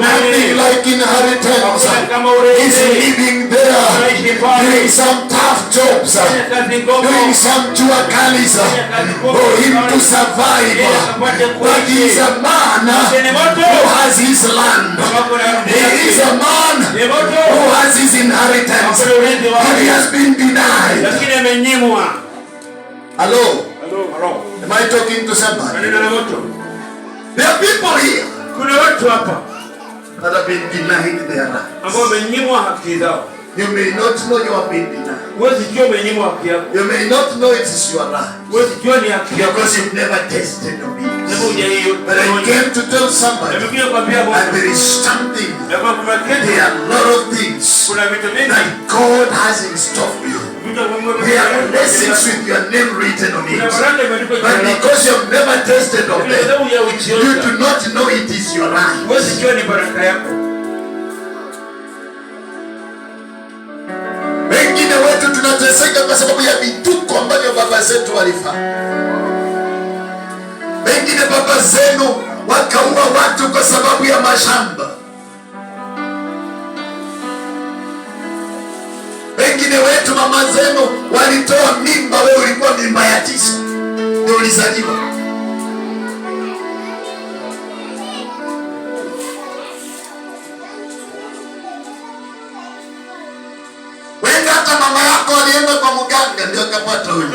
Nothing like inheritance. He's living there, doing some tough jobs, doing some juakalis for him to survive. But he is a man who has his land. He is a man who has his inheritance. And he has been denied. Hello? Am I talking to somebody? There are people here that have been denied their rights. You may not know you have been denied. You may not know it is your right because you've never tasted of it. But I came to tell somebody, and there is something, there are a lot of things that God has in store for you. There are blessings with your name written on it. But because you've never tasted of them, you do not know it is your right. Wengine wetu tunateseka kwa sababu ya vituko ambavyo baba zetu walifanya. Wengine baba zenu wakaua watu kwa sababu ya mashamba. Wengine wetu mama zenu walitoa mimba, wewe ulikuwa mimba ya 9 ndio ulizaliwa. Hata mama yako alienda kwa mganga ndio akapata huyu.